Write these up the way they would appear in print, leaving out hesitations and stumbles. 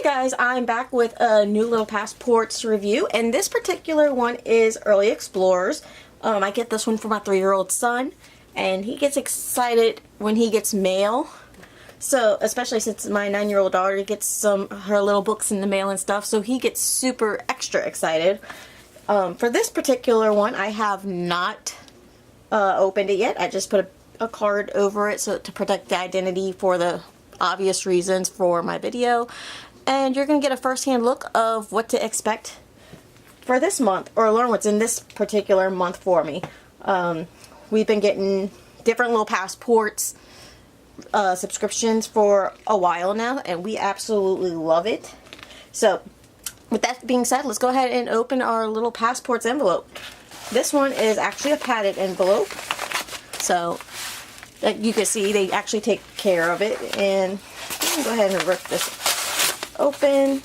Hey guys, I'm back with a new little passports review, and this particular one is Early Explorers. I get this one for my 3-year-old son, and he gets excited when he gets mail. So, especially since my 9-year-old daughter gets her little books in the mail and stuff, so he gets super extra excited. For this particular one, I have not opened it yet. I just put a card over it so to protect the identity for the obvious reasons for my video. And you're going to get a first-hand look of what to expect for this month, or learn what's in this particular month for me. We've been getting different little passports subscriptions for a while now, and we absolutely love it. So with that being said, let's go ahead and open our little passports envelope. This one is actually a padded envelope, so like you can see, they actually take care of it. And I'm gonna go ahead and rip this open,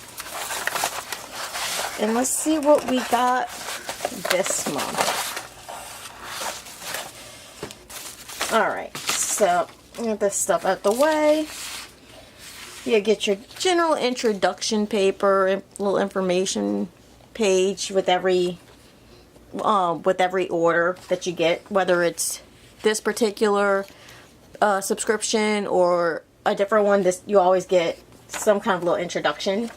and let's see what we got this month. Alright, so get this stuff out the way. You get your general introduction paper, a little information page with every order that you get, whether it's this particular subscription or a different one. You always get some kind of little introduction.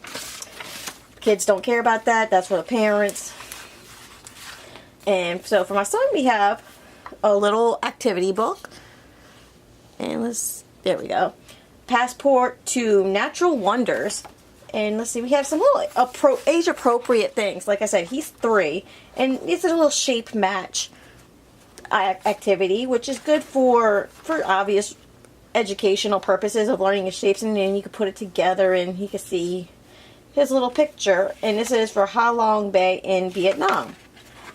Kids don't care about that. That's for the parents. And so for my son, we have a little activity book. And there we go. Passport to Natural Wonders. And let's see, we have some little age-appropriate things. Like I said, he's 3. And it's a little shape match activity, which is good for obvious educational purposes of learning his shapes, and then you can put it together and he can see his little picture. And this is for Ha Long Bay in Vietnam.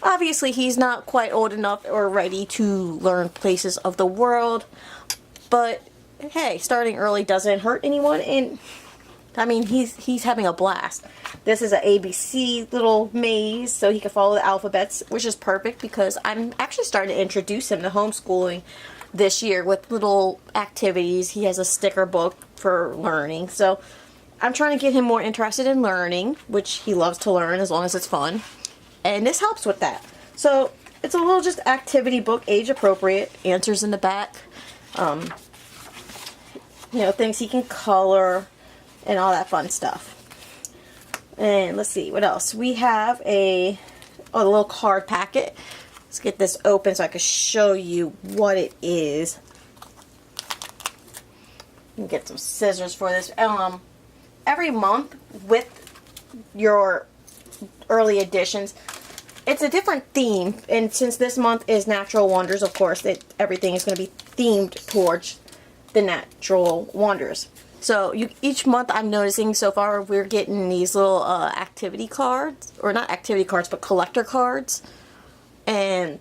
Obviously he's not quite old enough or ready to learn places of the world, but hey, starting early doesn't hurt anyone, and I mean he's having a blast. This is an ABC little maze, so he can follow the alphabets, which is perfect because I'm actually starting to introduce him to homeschooling this year with little activities. He has a sticker book for learning, so I'm trying to get him more interested in learning, which he loves to learn as long as it's fun, and this helps with that. So it's a little just activity book, age appropriate, answers in the back, you know, things he can color and all that fun stuff. And let's see what else we have. A little card packet. Let's get this open so I can show you what it is. Get some scissors for this. Every month with your early editions, it's a different theme, and since this month is Natural Wonders, of course, everything is going to be themed towards the natural wonders. So each month I'm noticing so far we're getting these little activity cards, or not activity cards, but collector cards. And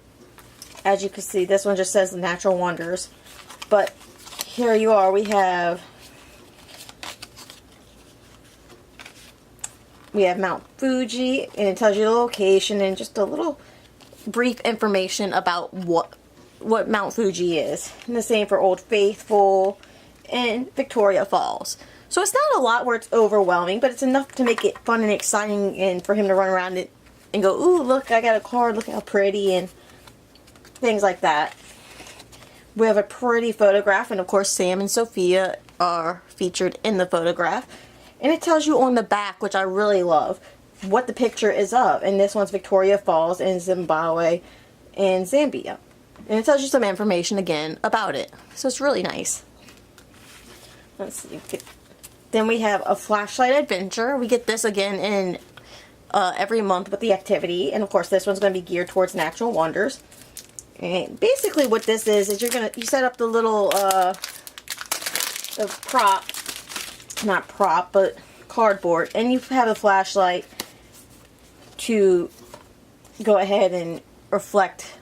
as you can see, this one just says the Natural Wonders. But here you are, we have Mount Fuji, and it tells you the location and just a little brief information about what Mount Fuji is. And the same for Old Faithful and Victoria Falls. So it's not a lot where it's overwhelming, but it's enough to make it fun and exciting, and for him to run around it and go, ooh, look, I got a card, look how pretty, and things like that. We have a pretty photograph, and of course Sam and Sofia are featured in the photograph. And it tells you on the back, which I really love, what the picture is of. And this one's Victoria Falls in Zimbabwe and Zambia. And it tells you some information again about it. So it's really nice. Let's see. Then we have a flashlight adventure. We get this again in every month with the activity. And of course this one's going to be geared towards natural wonders. And basically what this is you set up the little the prop, not prop, but cardboard, and you have a flashlight to go ahead and reflect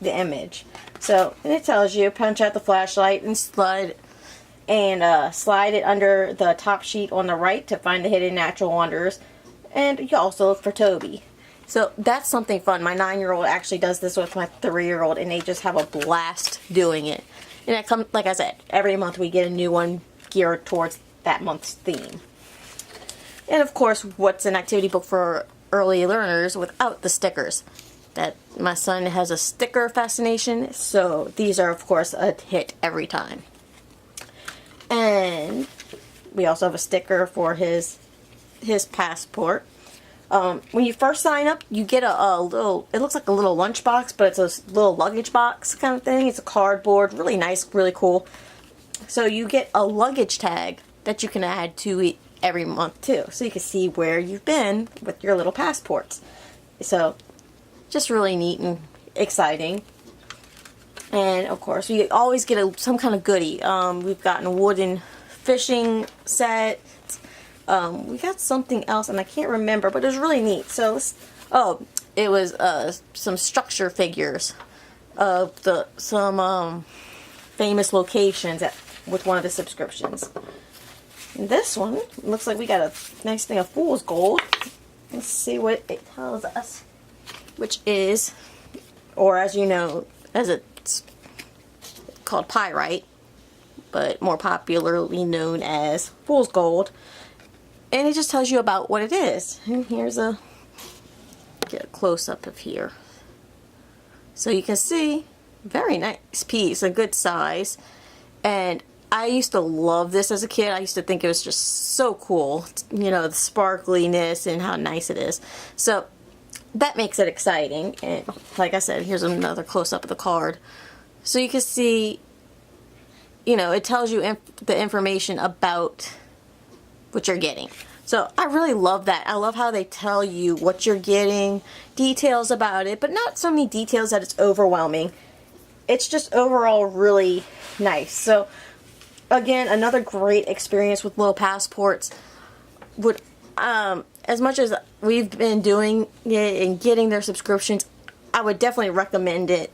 the image. So, and it tells you punch out the flashlight and slide it under the top sheet on the right to find the hidden natural wonders. And you also look for Toby. So that's something fun. My 9-year-old actually does this with my 3-year-old, and they just have a blast doing it. And it comes, like I said, every month we get a new one geared towards that month's theme. And of course, what's an activity book for early learners without the stickers? That my son has a sticker fascination, so these are of course a hit every time. And we also have a sticker for his passport. When you first sign up, you get a little, it looks like a little lunch box, but it's a little luggage box kind of thing. It's a cardboard, really nice, really cool. So you get a luggage tag that you can add to it every month too, so you can see where you've been with your little passports. So just really neat and exciting. And of course, we always get some kind of goodie. We've gotten a wooden fishing set. We got something else, and I can't remember, but it was really neat. So, it was some structure figures of some famous locations with one of the subscriptions. And this one looks like we got a nice thing of fool's gold. Let's see what it tells us, which is, or as you know, as it's called pyrite, but more popularly known as fool's gold. And it just tells you about what it is. And here's get a close-up of here. So you can see, very nice piece, a good size. And I used to love this as a kid. I used to think it was just so cool. You know, the sparkliness and how nice it is. So that makes it exciting. And like I said, here's another close-up of the card. So you can see, you know, it tells you the information about what you're getting. So I really love that. I love how they tell you what you're getting, details about it, but not so many details that it's overwhelming. It's just overall really nice. So again, another great experience with little passports. Would as much as we've been doing it and getting their subscriptions, I would definitely recommend it.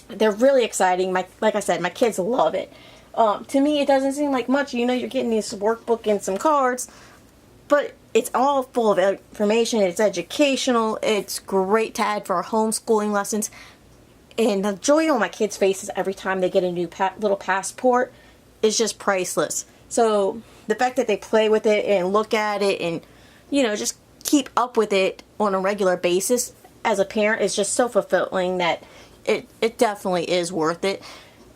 They're really exciting. Like I said, my kids love it. To me, it doesn't seem like much. You know, you're getting this workbook and some cards, but it's all full of information. It's educational. It's great to add for our homeschooling lessons. And the joy on my kids' faces every time they get a new little passport is just priceless. So the fact that they play with it and look at it and, you know, just keep up with it on a regular basis as a parent is just so fulfilling that it definitely is worth it.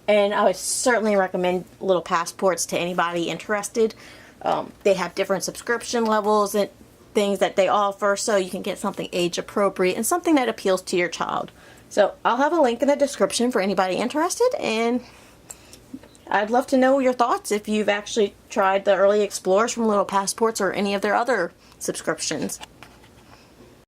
And I would certainly recommend little passports to anybody interested. They have different subscription levels and things that they offer, so you can get something age appropriate and something that appeals to your child. So I'll have a link in the description for anybody interested, and I'd love to know your thoughts if you've actually tried the Early Explorers from Little Passports or any of their other subscriptions.